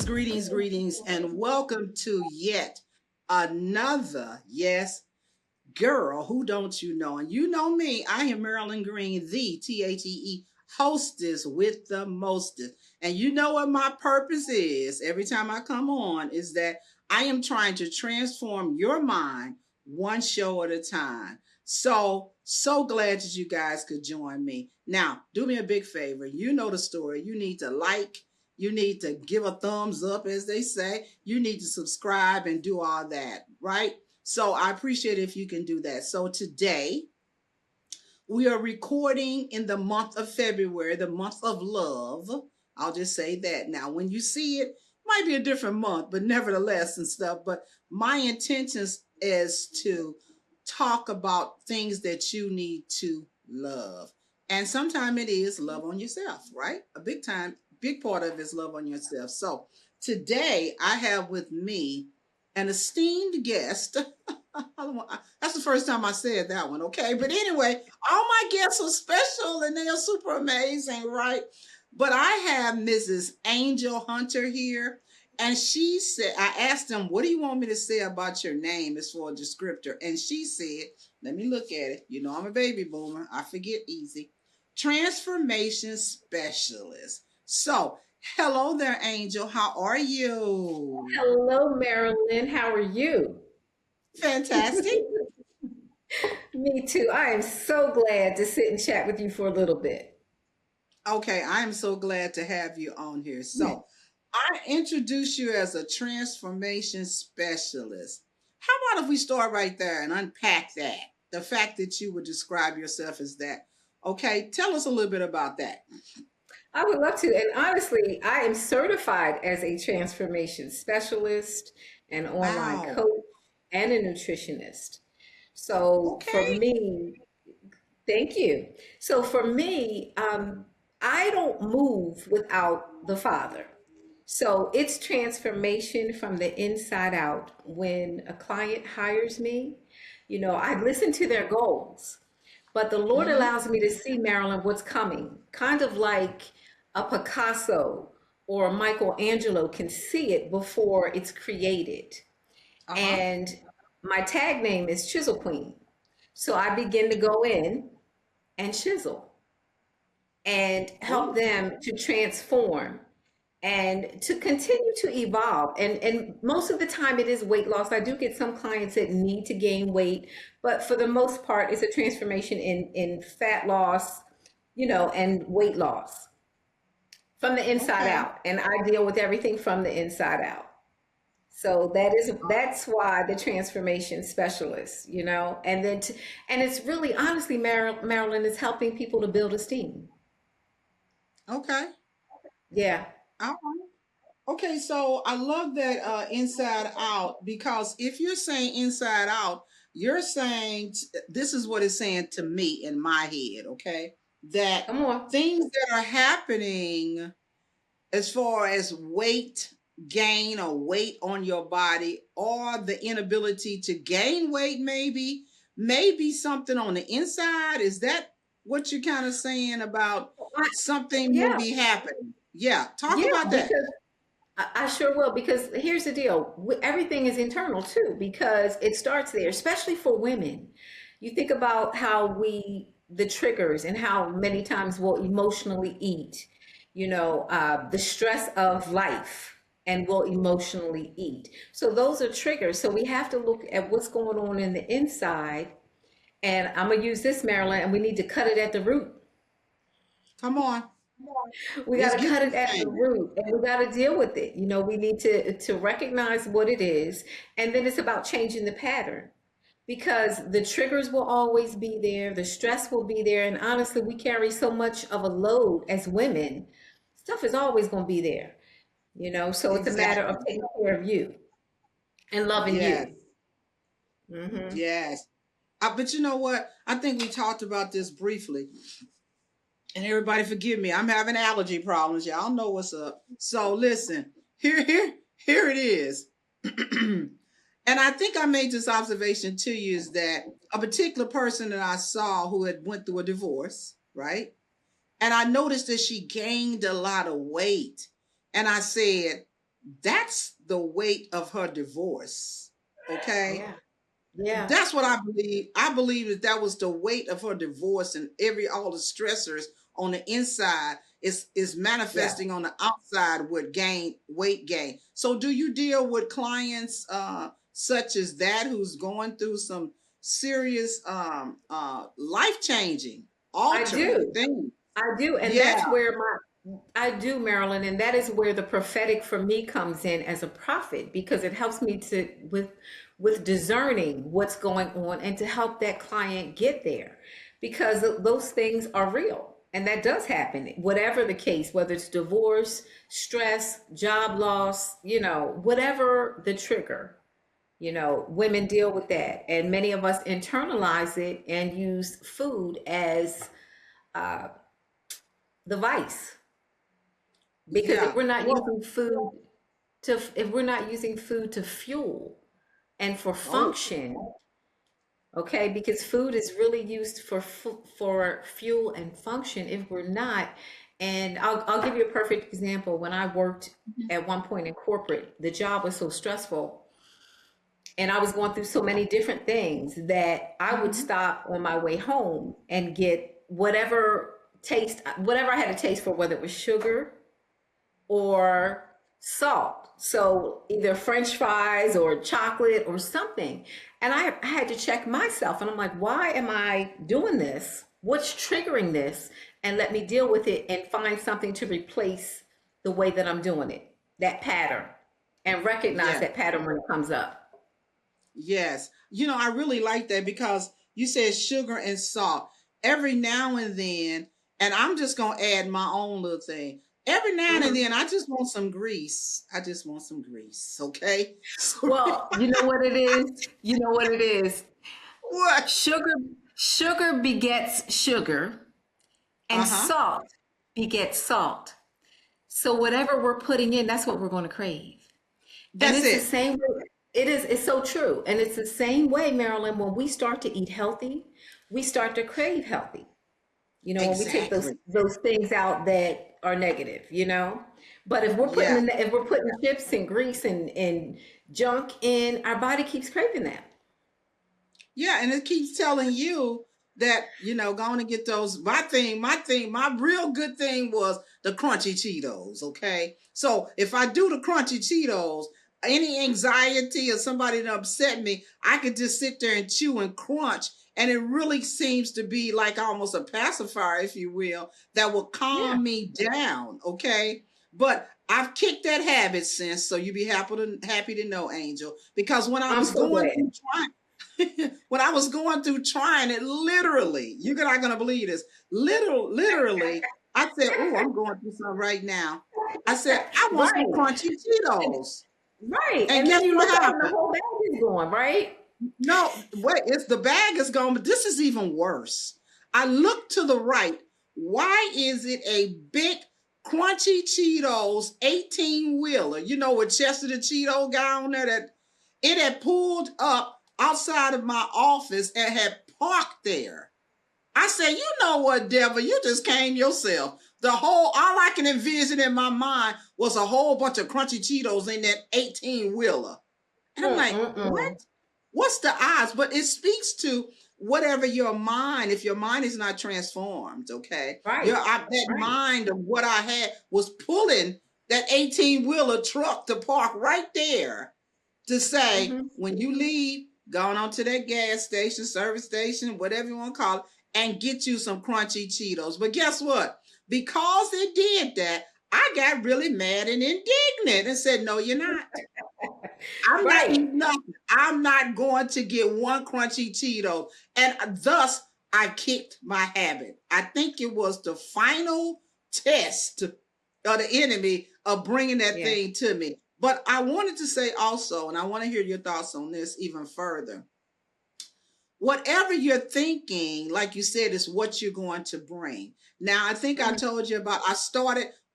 greetings, and welcome to yet another, yes, girl, who don't you know? And you know me, I am Marilyn Green, the THEE hostess with the mostest. And you know what my purpose is every time I come on is that I am trying to transform your mind one show at a time. So glad that you guys could join me. Now, do me a big favor. You know the story. You need to like, you need to give a thumbs up, as they say. You need to subscribe and do all that, right? So I appreciate if you can do that. So today we are recording in the month of February, the month of love. I'll just say that. Now, when you see it, might be a different month, but nevertheless and stuff. But my intentions is to talk about things that you need to love. And sometimes it is love on yourself, right? A big part of it is love on yourself. So today I have with me an esteemed guest. That's the first time I said that one, okay? But anyway, all my guests are special and they are super amazing, right? But I have Mrs. Angel Hunter here, and she said, I asked them, what do you want me to say about your name as for a descriptor? And she said, let me look at it. You know, I'm a baby boomer. I forget easy. Transformation specialist. So, hello there, Angel. How are you? Hello, Marilyn. How are you? Fantastic. Me too. I am so glad to sit and chat with you for a little bit. Okay, I am so glad to have you on here. So, I introduce you as a transformation specialist. How about if we start right there and unpack that? The fact that you would describe yourself as that. Okay, tell us a little bit about that. I would love to. And honestly, I am certified as a transformation specialist, an online Wow. coach, and a nutritionist. So for Okay. me, thank you. So for me, I don't move without the Father. So it's transformation from the inside out. When a client hires me, I listen to their goals, but the Lord Mm-hmm. allows me to see, Marilyn, what's coming, kind of like a Picasso or a Michelangelo can see it before it's created. Uh-huh. And my tag name is Chisel Queen. So I begin to go in and chisel and help Oh, them to transform and to continue to evolve. And most of the time it is weight loss. I do get some clients that need to gain weight, but for the most part, it's a transformation in fat loss, and weight loss from the inside okay. out. And I deal with everything from the inside out. So that's why the transformation specialist, and it's really honestly, Marilyn is helping people to build esteem. Okay. Yeah. All right. Okay, so I love that inside out because if you're saying inside out, you're saying this is what it's saying to me in my head, okay? That Come on. things that are happening as far as weight gain or weight on your body or the inability to gain weight maybe something on the inside. Is that what you're kind of saying about I, something yeah. maybe happening? Yeah, talk Yeah, about that. because I sure will. Because here's the deal: everything is internal too, because it starts there, especially for women. You think about how the triggers, and how many times we'll emotionally eat, the stress of life, and we'll emotionally eat. So those are triggers. So we have to look at what's going on in the inside. And I'm going to use this, Marilyn, and we need to cut it at the root. Come on. We Let's got to get cut this it at the thing. root, and we got to deal with it. We need to recognize what it is, and then it's about changing the pattern, because the triggers will always be there, the stress will be there, and honestly, we carry so much of a load as women. Stuff is always going to be there, so it's a matter of Exactly. taking care of you and loving Yes. you. Hmm. Yes. But you know what? I think we talked about this briefly. And everybody forgive me. I'm having allergy problems. Y'all know what's up. So listen, here it is. And I think I made this observation to you is that a particular person that I saw who had went through a divorce, right? And I noticed that she gained a lot of weight. And I said, That's the weight of her divorce. Okay. Yeah. Yeah. That's what I believe. I believe that that was the weight of her divorce, and all the stressors on the inside is Yeah. manifesting on the outside with weight gain. So do you deal with clients such as that who's going through some serious life changing, I altering do. things? I do. And Yeah, that's where I do, Marilyn, and that is where the prophetic for me comes in as a prophet, because it helps me to with discerning what's going on and to help that client get there, because those things are real and that does happen, whatever the case, whether it's divorce, stress, job loss, whatever the trigger. Women deal with that, and many of us internalize it and use food as uh, the vice. Because yeah. Well, if we're not using food to fuel and for oh, function, okay, because food is really used for fuel and function. If we're not, and I'll give you a perfect example. When I worked at one point in corporate, the job was so stressful and I was going through so many different things that I would mhm. stop on my way home and get whatever I had a taste for, whether it was sugar or salt. So either French fries or chocolate or something. And I had to check myself, and I'm like, why am I doing this? What's triggering this? And let me deal with it and find something to replace the way that I'm doing it, that pattern, and recognize Yeah. that pattern when it comes up. Yes. I really like that because you said sugar and salt. Every now and then, and I'm just going to add my own little thing. Every now and Mhm. then, I just want some grease. I just want some grease. Okay. So, Well, you know what it is? You know what it is? what? Sugar, sugar begets sugar, and Uh huh. salt begets salt. So whatever we're putting in, that's what we're going to crave. And That's it's the it. same way. It's so true. And it's the same way, Marilyn, when we start to eat healthy, we start to crave healthy. When we take those Exactly. those things out that are negative. But Yeah. if we're putting chips and grease and junk in, our body keeps craving that. Yeah, and it keeps telling you that, going to get those. My real good thing was the crunchy Cheetos. Okay. So if I do the crunchy Cheetos, any anxiety or somebody that upset me, I could just sit there and chew and crunch. And it really seems to be like almost a pacifier, if you will, that will Yeah, calm me down. Okay. But I've kicked that habit since, so you be happy to know, Angel, because when I I'm was so going glad. through trying when I was going through trying it, literally, you're not gonna believe this. Literally, I said, "Oh, I'm going through something right now." I said, "I want some Right. crunchy Cheetos," Right. and And then guess you what look up and the happened? whole bag is gone, right? No, wait, it's the bag is gone, but this is even worse. I look to the right. Why is it a big crunchy Cheetos 18 wheeler? With Chester the Cheeto guy on there that it had pulled up outside of my office and had parked there. I said, you know what, devil, you just came yourself. All I can envision in my mind was a whole bunch of crunchy Cheetos in that 18 wheeler. And I'm like, what? Mm-mm-mm. What's the odds? But it speaks to whatever your mind, if your mind is not transformed, okay? Right. That Right. mind of what I had was pulling that 18-wheeler truck to park right there to say, Mm-hmm. when you leave, go on to that gas station, service station, whatever you want to call it, and get you some crunchy Cheetos. But guess what? Because it did that, I got really mad and indignant and said, no, you're not. I'm not Right. eating nothing. I'm not going to get one crunchy Cheeto. And thus, I kicked my habit. I think it was the final test of the enemy of bringing that Yeah. thing to me. But I wanted to say also, and I want to hear your thoughts on this even further. Whatever you're thinking, like you said, is what you're going to bring. Now, I think I Mhm. told you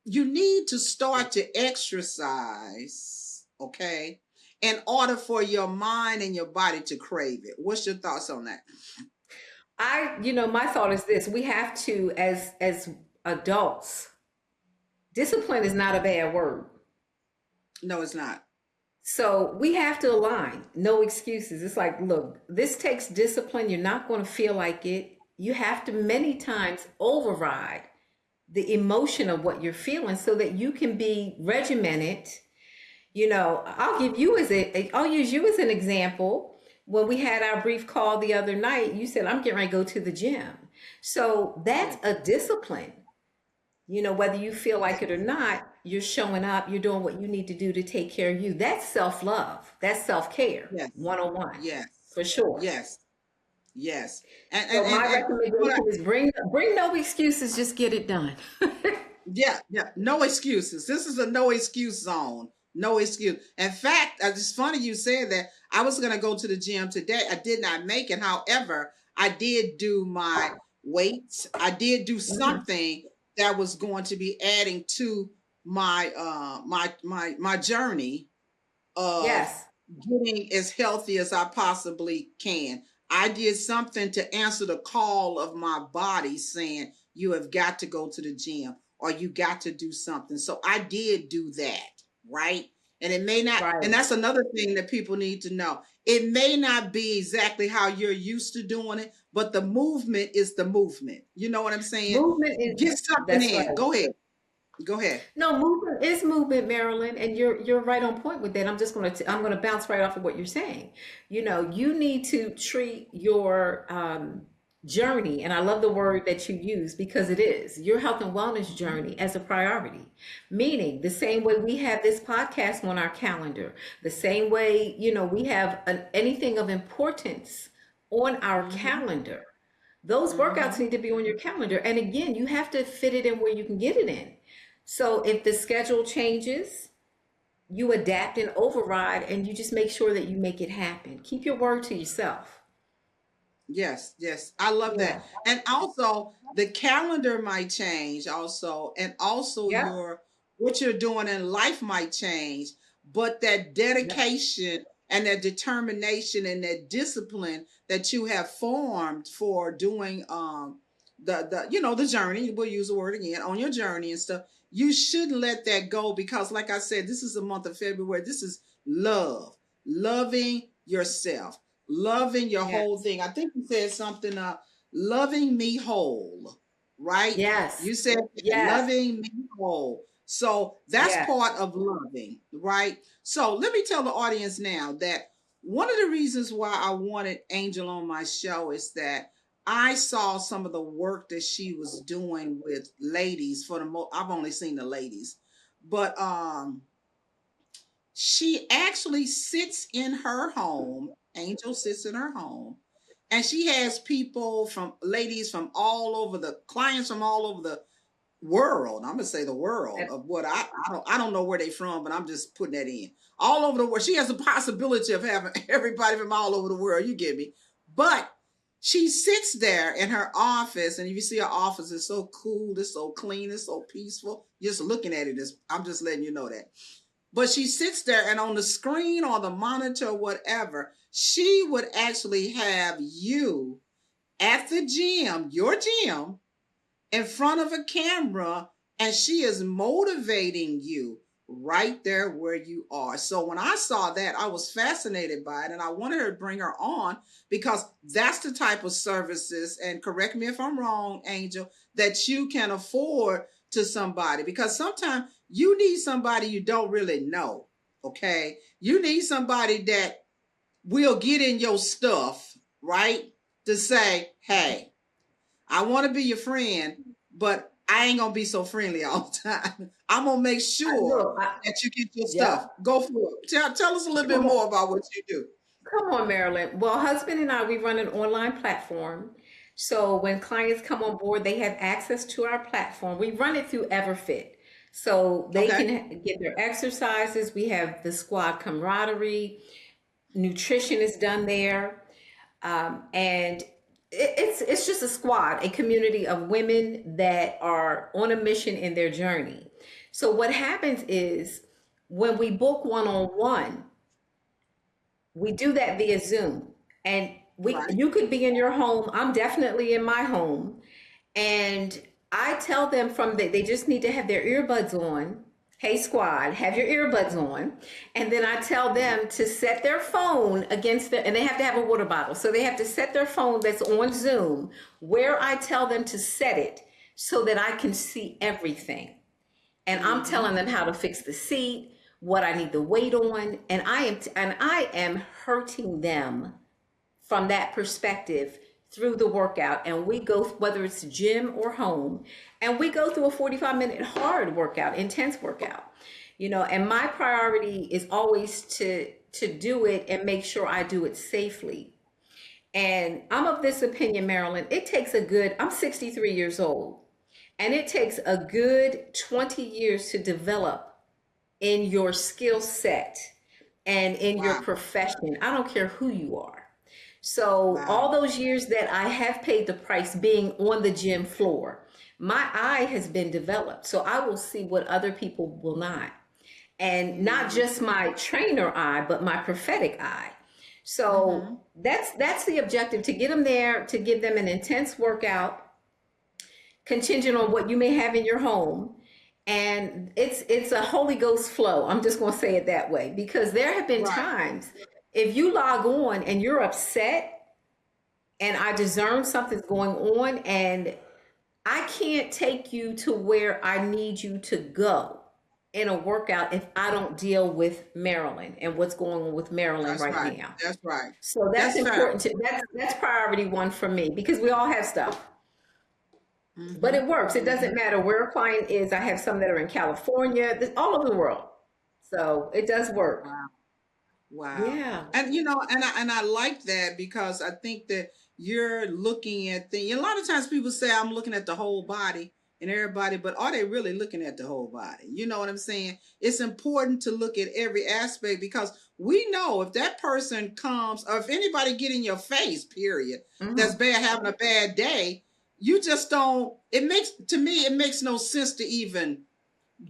you need to start to exercise, okay, in order for your mind and your body to crave it. What's your thoughts on that? My thought is this: we have to, as adults, discipline is not a bad word. No, it's not. So we have to align. No excuses. It's like, look, this takes discipline. You're not going to feel like it. You have to many times override the emotion of what you're feeling so that you can be regimented. I'll use you as an example. When we had our brief call the other night, you said, I'm getting ready to go to the gym. So Yeah. that's a discipline. Whether you feel like it or not, you're showing up, you're doing what you need to do to take care of you. That's self-love. That's self-care, Yes. 101, Yes. for sure. Yes. Yes. And So my what I, recommendation is bring no excuses, just get it done. yeah, yeah, no excuses. This is a no excuse zone. No excuse. In fact, it's funny you said that. I was going to go to the gym today. I did not make it. However, I did do my weights. I did do Mhm. something that was going to be adding to my my journey of Yes, getting as healthy as I possibly can. I did something to answer the call of my body saying, you have got to go to the gym or you got to do something. So I did do that, right? And it may not, and right. that's another thing that people need to know. It may not be exactly how you're used to doing it, but the movement is the movement. You know what I'm saying? Movement is Get something That's in. right. Go ahead. Go ahead. No, movement is movement, Marilyn, and you're right on point with that. I'm gonna bounce right off of what you're saying. You need to treat your journey, and I love the word that you use because it is your health and wellness journey as a priority. Meaning the same way we have this podcast on our calendar, the same way we have anything of importance on our Mm-hmm. calendar. Those workouts Mm-hmm. need to be on your calendar, and again, you have to fit it in where you can get it in. So if the schedule changes, you adapt and override and you just make sure that you make it happen. Keep your word to yourself. Yes, yes. I love Yeah. that. And also the calendar might change also, and also Yep. your what you're doing in life might change, but that Yep. dedication and that determination and that discipline that you have formed for doing the journey, we'll use the word again, on your journey and stuff, you shouldn't let that go because like I said, this is the month of February. This is love, loving yourself, loving your whole Yes. thing. I think you said something, loving me whole, right? Yes. You said Yes. loving me whole. So that's Yes. part of loving, right? So let me tell the audience now that one of the reasons why I wanted Angel on my show is that I saw some of the work that she was doing with ladies for the most. I've only seen the ladies, but she actually sits in her home. Angel sits in her home, and she has people from ladies from all over the clients from all over the world. I'm gonna say the world That- of what I don't know where they from, but I'm just putting that in all over the world. She has the possibility of having everybody from all over the world. You get me? But she sits there in her office, and if you see her office, it's so cool, it's so clean, it's so peaceful. Just looking at it, I'm just letting you know that. But she sits there and on the screen or the monitor, whatever, she would actually have you at the gym, your gym, in front of a camera, and she is motivating you right there where you are. So when I saw that, I was fascinated by it and I wanted her to bring her on because that's the type of services, and correct me if I'm wrong, Angel, that you can afford to somebody because sometimes you need somebody you don't really know. Okay. You need somebody that will get in your stuff, right? To say, hey, I want to be your friend, but I ain't gonna be so friendly all the time. I'm gonna make sure Look, that you get your stuff. yep. Go for it. Tell us a little bit Come more on. about what you do. Come on, Marilyn. Well, husband and I, we run an online platform. So when clients come on board, they have access to our platform. We run it through Everfit. So they Okay. can get their exercises. We have the squad camaraderie. Nutrition is done there. And it's just a squad, a community of women that are on a mission in their journey. So what happens is when we book one-on-one, we do that via Zoom. And Right. you could be in your home. I'm definitely in my home. And I tell them they just need to have their earbuds on, hey squad, have your earbuds on. And then I tell them to set their phone against the, and they have to have a water bottle. So they have to set their phone that's on Zoom where I tell them to set it so that I can see everything. And I'm telling them how to fix the seat, what I need to wait on, and I am hurting them from that perspective through the workout. And we go, whether it's gym or home, and we go through a 45-minute hard workout, intense workout. And my priority is always to do it and make sure I do it safely. And I'm of this opinion, Marilyn, I'm 63 years old, and it takes a good 20 years to develop in your skill set and in your Wow. profession. I don't care who you are. So Wow. all those years that I have paid the price being on the gym floor, my eye has been developed. So I will see what other people will not. And not Mm-hmm. just my trainer eye, but my prophetic eye. Mm-hmm. So that's the objective, to get them there, to give them an intense workout contingent on what you may have in your home. And it's a Holy Ghost flow. I'm just going to say it that way, because there have been Right. times if you log on and you're upset, and I discern something's going on, and I can't take you to where I need you to go in a workout if I don't deal with Maryland and what's going on with Maryland That's right right. now. That's right. So that's That's fair. important that's priority one for me, because we all have stuff. But Mm-hmm. it works. It Mm-hmm. doesn't matter where a client is. I have some that are in California, all over the world. So it does work. Wow. Wow. Yeah. And and I like that, because I think that you're looking at things. A lot of times people say I'm looking at the whole body and everybody, but are they really looking at the whole body? You know what I'm saying? It's important to look at every aspect, because we know if that person comes, or if anybody get in your face, period, that's Hmm. bad, having a bad day, you just don't, it makes, to me, it makes no sense to even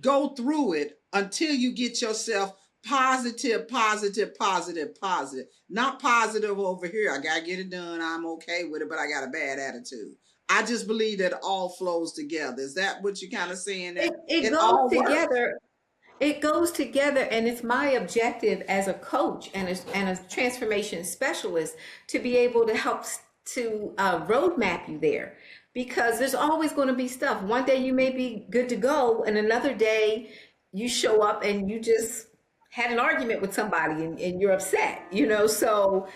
go through it until you get yourself positive, positive, positive, positive. Not positive over here. I gotta get it done. I'm okay with it, but I got a bad attitude. I just believe that all flows together. Is that what you kind of saying, It, that it it goes all works? together. It goes together, and it's my objective as a coach and a transformation specialist to be able to help to roadmap you there, because there's always going to be stuff. One day you may be good to go, and another day you show up and you just had an argument with somebody, and you're upset, So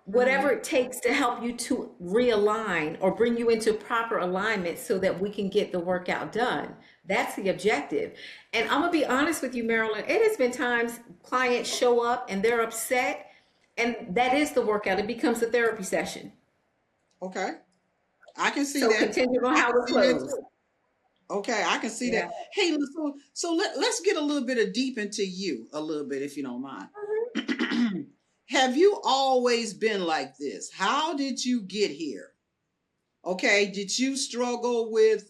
whatever Hmm. it takes to help you to realign or bring you into proper alignment so that we can get the workout done. That's the objective. And I'm gonna be honest with you, Marilyn, it has been times clients show up and they're upset, and that is the workout. It becomes a therapy session. Okay. I can see So that. contingent on I how can it see that flows. too. Okay, I can see Yeah. that. Hey, so let's get a little bit of deep into you a little bit, if you don't mind. Have you always been like this? How did you get here? Okay, did you struggle with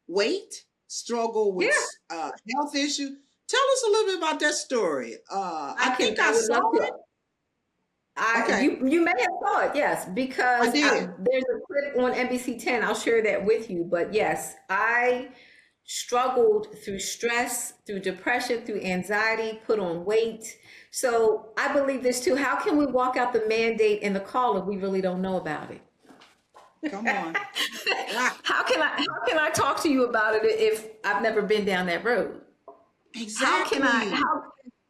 weight? Struggle with Yeah, health issue? Tell us a little bit about that story. I think I I would love saw to. it. Okay, You may have saw it, yes, I because did. there's a clip on NBC 10. I'll share that with you. But yes, I struggled through stress, through depression, through anxiety, put on weight. So I believe this too. How can we walk out the mandate and the call if we really don't know about it? Come on. Wow. How can I talk to you about it if I've never been down that road? How can I Exactly. how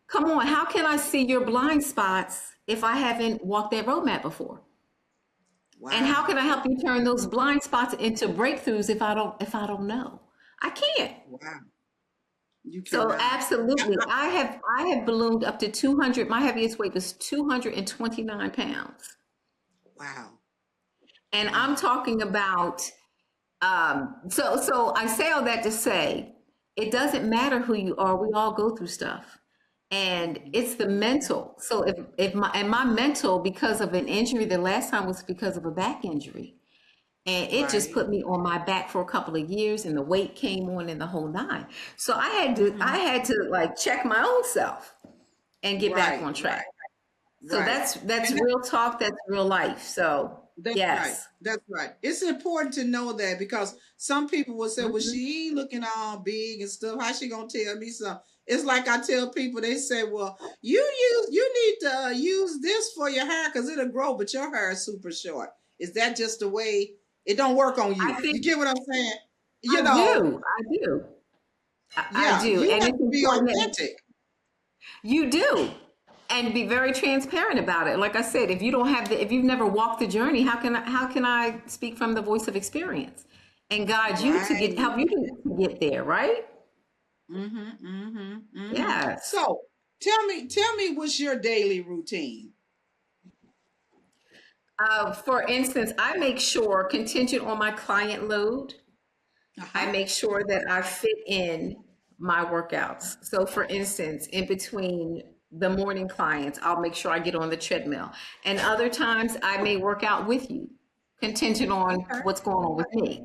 come on, how can I see your blind spots if I haven't walked that roadmap before? And how Wow. can I help you turn those blind spots into breakthroughs if I don't know? I can't. Wow. You So cannot. absolutely. I have ballooned up to 200. My heaviest weight was 229 pounds. Wow. And I'm Wow. talking about so I say all that to say it doesn't matter who you are, we all go through stuff. And it's the mental. So if my mental, because of an injury, the last time was because of a back injury. And it just Right. put me on my back for a couple of years, and the weight came on and the whole nine. So I Hmm. had to like check my own self and get back Right. on Right. track. So right. that's And real talk, that's real life. So that's right. yes. That's right. It's important to know that because some people will say, "Well, Mhm. she ain't looking all big and stuff. How she gonna tell me something?" It's like I tell people. They say, "Well, you need to use this for your hair because it'll grow, but your hair is super short." Is that just the way it don't work on I you? think You get what I'm saying? You I know, do. I do. I yeah. do. You And have it's to be important that authentic. you do. And be very transparent about it. Like I said, if you've never walked the journey, how can I speak from the voice of experience and guide you to Right. help you to get there, right? Mm-hmm. Mm-hmm. Mm-hmm. Yes. So tell me, what's your daily routine? For instance, I make sure, contingent on my client load, I Uh-huh. make sure that I fit in my workouts. So, for instance, in between the morning clients, I'll make sure I get on the treadmill. And other times I may work out with you, contingent on Okay. what's going on with me.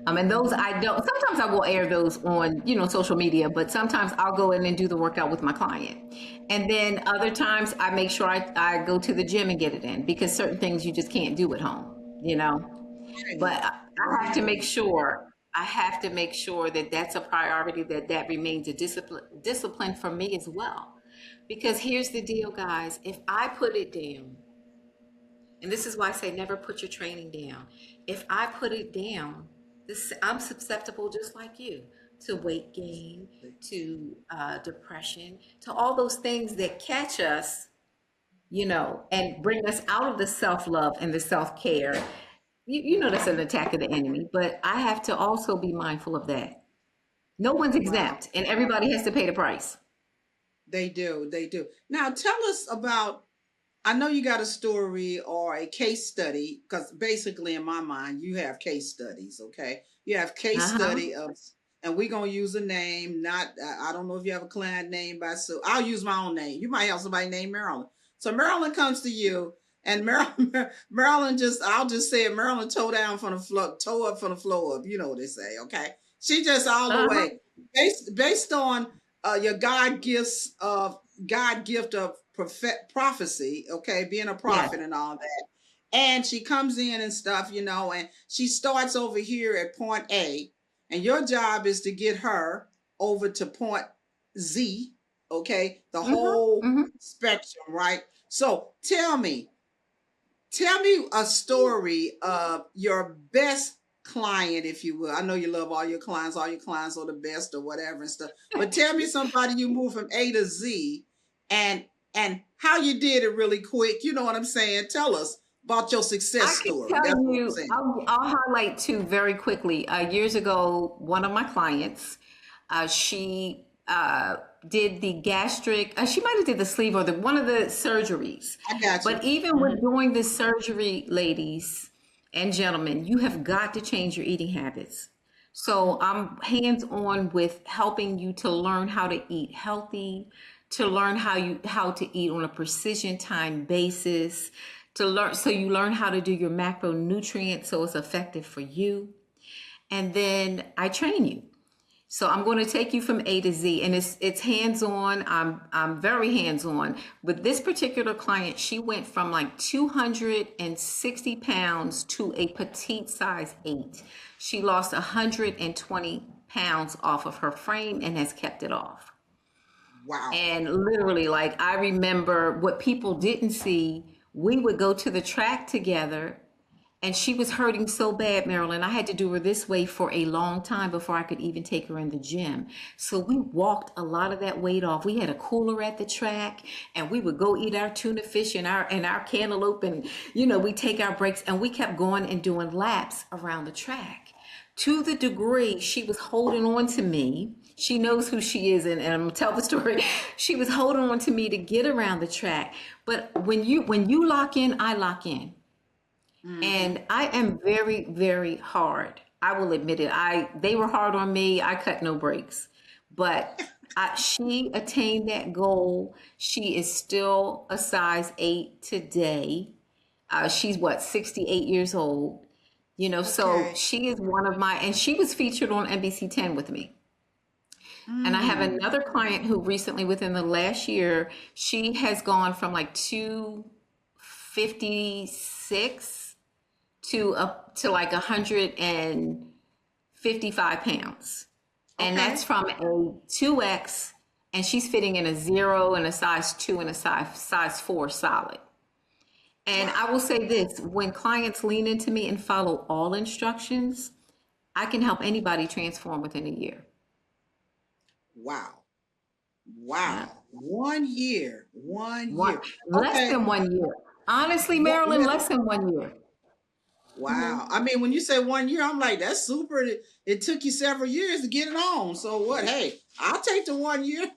And those Mm-hmm. I don't, sometimes I will air those on, social media, but sometimes I'll go in and do the workout with my client. And then other times I make sure I go to the gym and get it in because certain things you just can't do at home. But Right. I have to Right. make sure, that that's a priority, that remains a discipline for me as well. Because here's the deal, guys, if I put it down, and this is why I say never put your training down. If I put it down, I'm susceptible just like you to weight gain, to depression, to all those things that catch us, and bring us out of the self love and the self care. You know that's an attack of the enemy, but I have to also be mindful of that. No one's Wow. exempt, and everybody has to pay the price. They do. They do. Now tell us about, I know you got a story or a case study because basically in my mind you have case studies, okay? You have case Uh huh. study of, and we're gonna use a name. Not, I don't know if you have a client name by, so I'll use my own name. You might have somebody named Marilyn. So Marilyn comes to you, and Marilyn, Marilyn just, I'll just say it. Marilyn toe down from the floor, toe up from the floor up. You know what they say, okay? She just all the Uh huh. way based on your God gift of prophecy, okay, being a Yes. prophet and all that. And she comes in and stuff, and she starts over here at point A, and your job is to get her over to point Z, okay, the Mm-hmm. whole Mm-hmm. spectrum, right? So tell me a story of your best client, if you will. I know you love all your clients are the best or whatever and stuff. But tell me somebody you move from A to Z and how you did it really quick. You know what I'm saying? Tell us about your success I can story. tell That's what I'm you, saying. I'll highlight two very quickly. Years ago, one of my clients, she did the gastric, she might have did the sleeve or one of the surgeries. I got you. But even Mhm. with doing the surgery, ladies and gentlemen, you have got to change your eating habits. So I'm hands on with helping you to learn how to eat healthy, to learn how to eat on a precision time basis, to learn so you learn how to do your macronutrients so it's effective for you. And then I train you. So I'm going to take you from A to Z, and it's hands on. I'm very hands on. With this particular client, she went from like 260 pounds to a petite size 8. She lost 120 pounds off of her frame and has kept it off. Wow. And literally, like, I remember what people didn't see. We would go to the track together, and she was hurting so bad, Marilyn. I had to do her this way for a long time before I could even take her in the gym. So we walked a lot of that weight off. We had a cooler at the track, and we would go eat our tuna fish and our cantaloupe, and we take our breaks, and we kept going and doing laps around the track. To the degree she was holding on to me, she knows who she is, and I'm gonna tell the story. She was holding on to me to get around the track. But when you lock in, I lock in. Mm-hmm. And I am very, very hard. I will admit it. They were hard on me. I cut no breaks. But she attained that goal. She is still a size 8 today. She's what, 68 years old. So Okay. she is one of my, and she was featured on NBC 10 with me. And I have Mm. another client who recently, within the last year, she has gone from like 256 to up to like 155 pounds. And that's Okay. from a 2X, and she's fitting in a 0 and a size 2 and a size 4 solid. And I Wow. will say this, when clients lean into me and follow all instructions, I can help anybody transform within a year. Wow. Yeah. Wow. 1 year. One One, year. less Okay. than 1 year. Honestly, What, Marilyn, less than 1 year. wow. Hmm. I mean, when you say 1 year, I'm like, that's super. It took you several years to get it on. So what? Hey, I'll take the 1 year.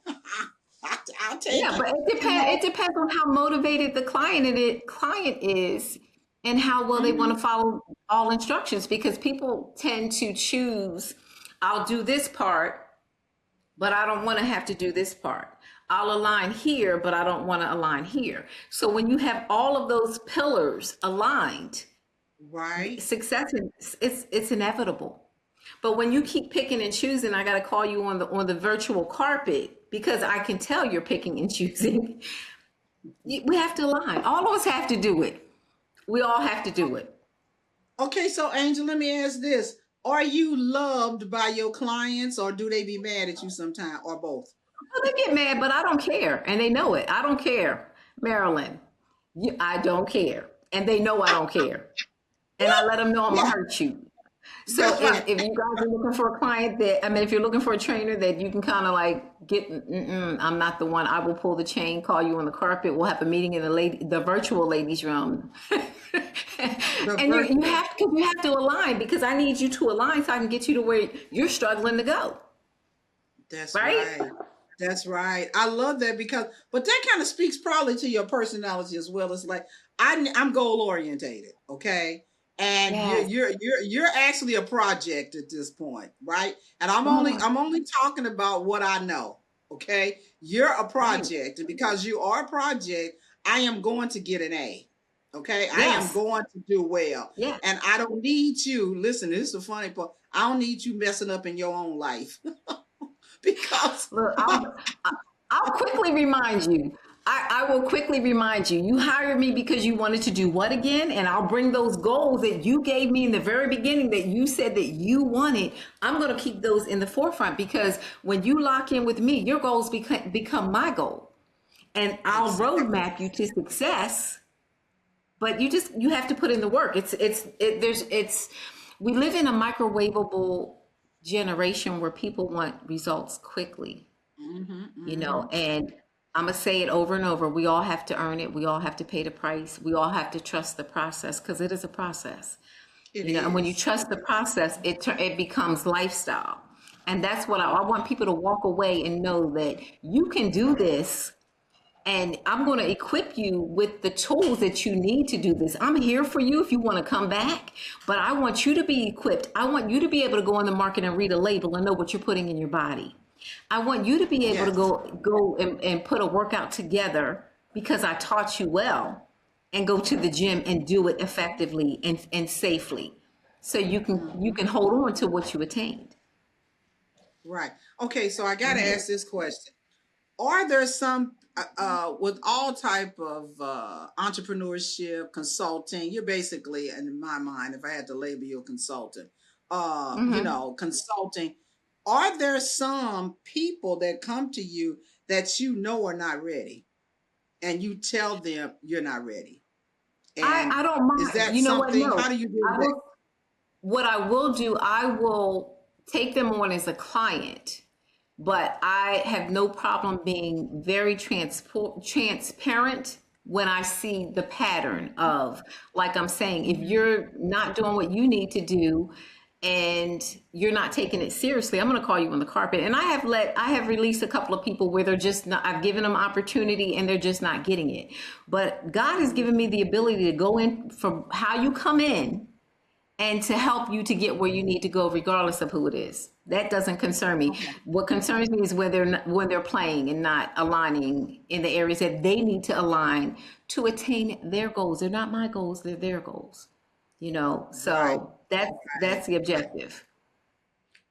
I'll take Yeah, it. but You know. it depends on how motivated the client is and how well they want Hmm. to follow all instructions, because people tend to choose, I'll do this part, but I don't want to have to do this part. I'll align here, but I don't want to align here. So when you have all of those pillars aligned, Right. success is it's inevitable. But when you keep picking and choosing, I got to call you on the virtual carpet because I can tell you're picking and choosing. We have to align. All of us have to do it. We all have to do it. Okay. So, Angel, let me ask this: are you loved by your clients, or do they be mad at you sometime, or both? Well, they get mad, but I don't care, and they know it. I don't care, Marilyn. I don't care, and they know I don't care, and I let them know I'm gonna Yeah, hurt you. So that's right. if you guys are looking for a client that, I mean, if you're looking for a trainer that you can kind of like get, I'm not the one. I will pull the chain, call you on the carpet. We'll have a meeting in the virtual ladies room, The and virtual. you have to align, because I need you to align so I can get you to where you're struggling to go, That's right? right. That's right. I love that because, but that kind of speaks probably to your personality as well. It's like I'm goal orientated, okay, and Yes. you're actually a project at this point, right? And Oh, I'm only talking about what I know, okay. You're a right. project, and because you are a project, I am going to get an A, okay. I am Yes. going to do well, Yeah. and I don't need you. Listen, this is the funny part. I don't need you messing up in your own life. Because Look, I'll quickly remind you. I will quickly remind you. You hired me because you wanted to do what again? And I'll bring those goals that you gave me in the very beginning that you said that you wanted. I'm going to keep those in the forefront, because when you lock in with me, your goals become my goal. And I'll exactly. roadmap you to success, but you have to put in the work. We live in a microwavable generation where people want results quickly, Hmm. Hmm. and I'm gonna say it over and over. We all have to earn it. We all have to pay the price. We all have to trust the process, because it is a process, It and when you is. trust the process, it becomes lifestyle. And that's what I want people to walk away and know, that you can do this, and I'm going to equip you with the tools that you need to do this. I'm here for you if you want to come back, but I want you to be equipped. I want you to be able to go on the market and read a label and know what you're putting in your body. I want you to be able to Yes. go and put a workout together because I taught you well, and go to the gym and do it effectively and safely, so you Hmm. can hold on to what you attained. Right. Okay. So I got to Mhm. ask this question: are there some with all type of entrepreneurship consulting? You're basically, in my mind, if I had to label you a consultant, Mhm. consulting. Are there some people that come to you that you know are not ready, and you tell them you're not ready? And I don't is mind. that You know what? something? No, How do you deal I with that? will. What I will do, I will take them on as a client, but I have no problem being very transparent when I see the pattern of, like I'm saying, if Hmm. you're not doing what you need to do and you're not taking it seriously, I'm going to call you on the carpet. And I have released a couple of people where they're just not, I've given them opportunity and they're just not getting it. But God has given me the ability to go in from how you come in and to help you to get where you need to go, regardless of who it is. That doesn't concern me. Okay. What concerns me is when they're playing and not aligning in the areas that they need to align to attain their goals. They're not my goals; they're their goals. Right. So that's Right. the objective.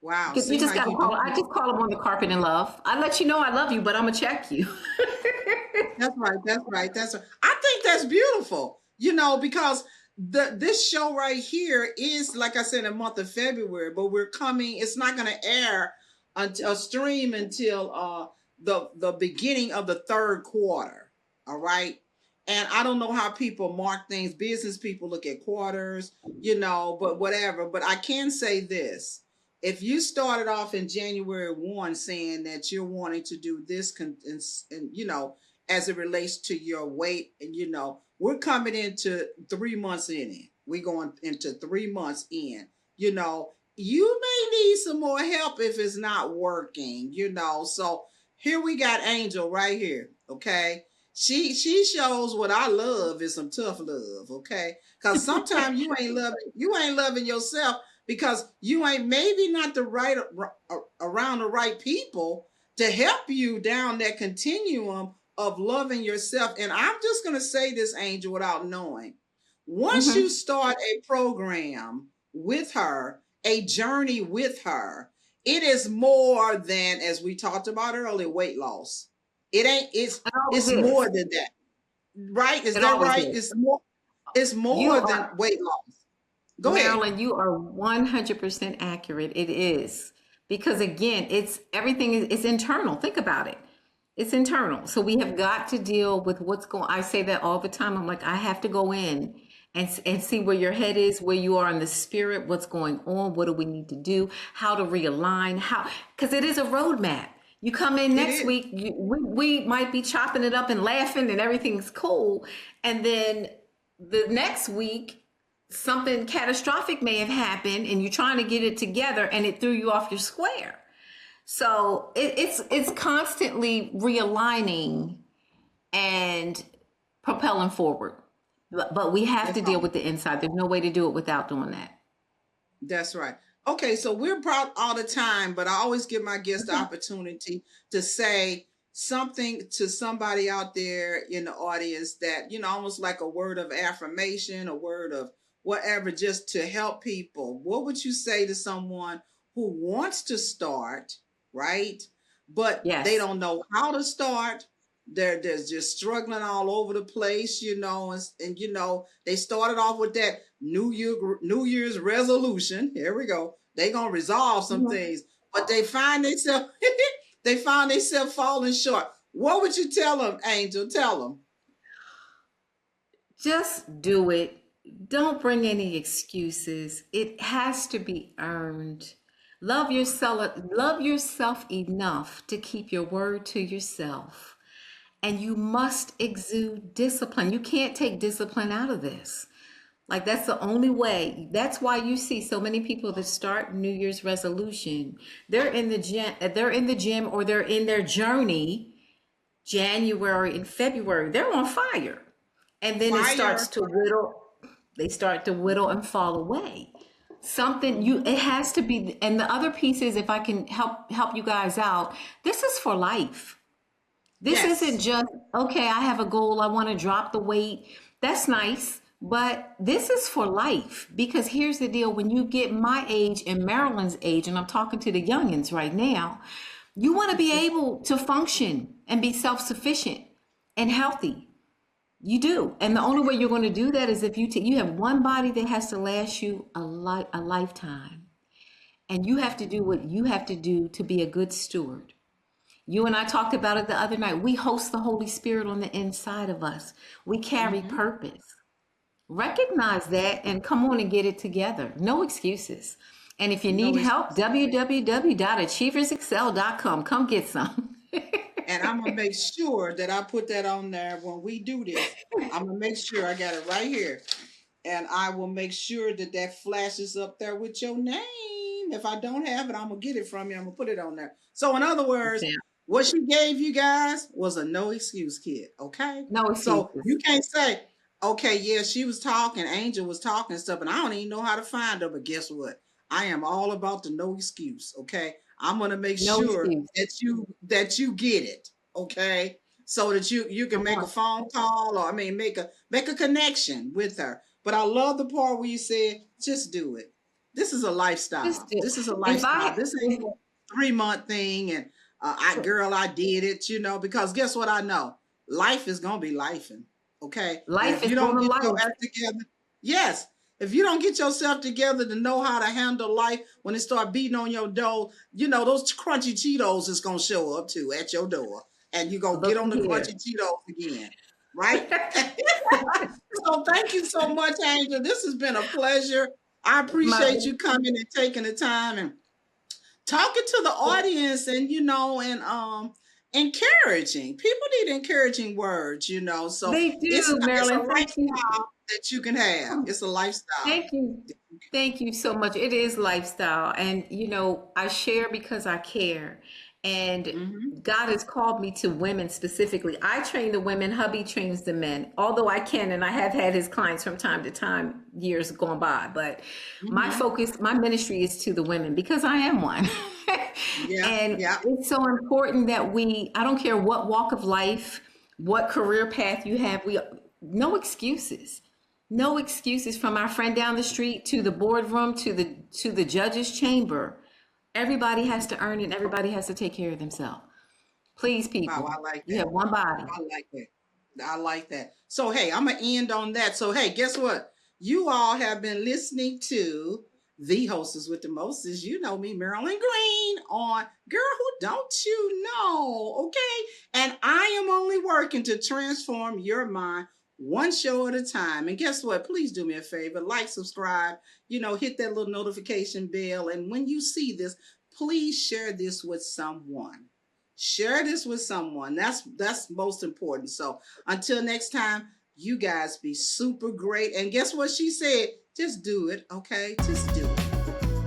Wow. You Seem just like gotta you call. doing I it. just call them on the carpet in love. I let you know I love you, but I'm gonna check you. That's right. That's right. That's right. I think that's beautiful. Because this show right here is, like I said, in the month of February, but we're coming. It's not going to air until a stream until the beginning of the third quarter. All right. And I don't know how people mark things. Business people look at quarters, but whatever. But I can say this: if you started off in January 1 saying that you're wanting to do this, and as it relates to your weight, and we're coming into 3 months in it. We're going into 3 months in. You may need some more help if it's not working. So here we got Angel right here. Okay. She shows what I love is some tough love, okay? Because sometimes you ain't loving yourself because you ain't maybe not the right around the right people to help you down that continuum of loving yourself. And I'm just going to say this, Angel, without knowing. Once you Hmm. start a program with her, a journey with her, it is more than, as we talked about earlier, weight loss. It ain't, it's It always it's more is. than that. Right? Is It that always right? is. It's more You than are weight loss. Go ahead. Marilyn. You are 100% accurate. It is because again, it's everything is internal. Think about it. It's internal. So we have got to deal with what's going. I say that all the time. I'm like, I have to go in and see where your head is, where you are in the spirit, what's going on, what do we need to do, how to realign, how because it is a roadmap. You come in It next is. week, we might be chopping it up and laughing and everything's cool. And then the next week, something catastrophic may have happened and you're trying to get it together and it threw you off your square. So it's constantly realigning and propelling forward. But we have That's to deal all. with the inside. There's no way to do it without doing that. That's right. Okay, so we're proud all the time, but I always give my guests the Okay. opportunity to say something to somebody out there in the audience that, almost like a word of affirmation, a word of whatever, just to help people. What would you say to someone who wants to start, right? But they Yes. don't know how to start. They're just struggling all over the place, and they started off with that New Year's resolution. Here we go. They gonna resolve some Mhm. things, but they find themselves they found themselves falling short. What would you tell them, Angel? Tell them. Just do it. Don't bring any excuses. It has to be earned. Love yourself enough to keep your word to yourself. And you must exude discipline. You can't take discipline out of this. Like that's the only way. That's why you see so many people that start New Year's resolution. They're in the gym or they're in their journey January and February. They're on fire. And then it Fire. starts to whittle. They start to whittle and fall away. Something you Mhm. it has to be, and the other piece is if I can help you guys out, this is for life. This isn't Yes. just, okay, I have a goal, I want to drop the weight. That's nice, but this is for life. Because here's the deal when you get my age and Marilyn's age, and I'm talking to the youngins right now, you want to be able to function and be self sufficient and healthy. You do. And the only way you're going to do that is if you have one body that has to last you a lifetime. And you have to do what you have to do to be a good steward. You and I talked about it the other night. We host the Holy Spirit on the inside of us. We carry Hmm. purpose. Recognize that and come on and get it together. No excuses. And if you need No help, excuse. www.achieversexcel.com. Come get some. And I'm gonna make sure that I put that on there when we do this. I'm gonna make sure I got it right here, and I will make sure that that flashes up there with your name. If I don't have it, I'm gonna get it from you. I'm gonna put it on there. So, in other words, what she gave you guys was a no excuse kit. Okay, No so excuses. you can't say, okay, yeah, she was talking, Angel was talking stuff, and I don't even know how to find her. But guess what? I am all about the no excuse. Okay, I'm gonna make No sure excuse. that you get it. Okay, so that you can Come make a on. phone call, or I mean make a connection with her. But I love the part where you said, just do it. This is a Just lifestyle. do. This is a If lifestyle. I, This ain't if, no 3 month thing. And I did it, because guess what I know? Life is gonna be lifing. Okay. And life if is you don't going to get your life. act together, yes. If you don't get yourself together to know how to handle life when it start beating on your door, those crunchy Cheetos is gonna show up too at your door. And you go get Look on the here. crunchy Cheetos again. Right? So thank you so much, Angel. This has been a pleasure. I My, appreciate you coming and taking the time and talking to the audience, and encouraging. People need encouraging words. So they it's do, it's a Marilyn. Thank you. lifestyle that you can have. It's a lifestyle. Thank you. Thank you so much. It is lifestyle. And, I share because I care. And Hmm. God has called me to women specifically. I train the women, hubby trains the men, although I can, and I have had his clients from time to time, years gone by. But my Hmm. focus, my ministry is to the women because I am one. Yeah, And yeah. it's so important that I don't care what walk of life, what career path you have, no excuses. No excuses from our friend down the street to the boardroom to the judge's chamber. Everybody has to earn it. And everybody has to take care of themselves. Please, Wow, people, I like you that. have one body. I like that. I like that. So, hey, I'm going to end on that. So, hey, guess what? You all have been listening to the hostess with the mostest. You know me, Marilyn Green, on Girl Who Don't You Know? Okay. And I am only working to transform your mind one show at a time. And guess what? Please do me a favor, like, subscribe, hit that little notification bell. And when you see this, please share this with someone. Share this with someone. That's most important. So until next time, you guys be super great. And guess what she said? Just do it, okay? Just do it.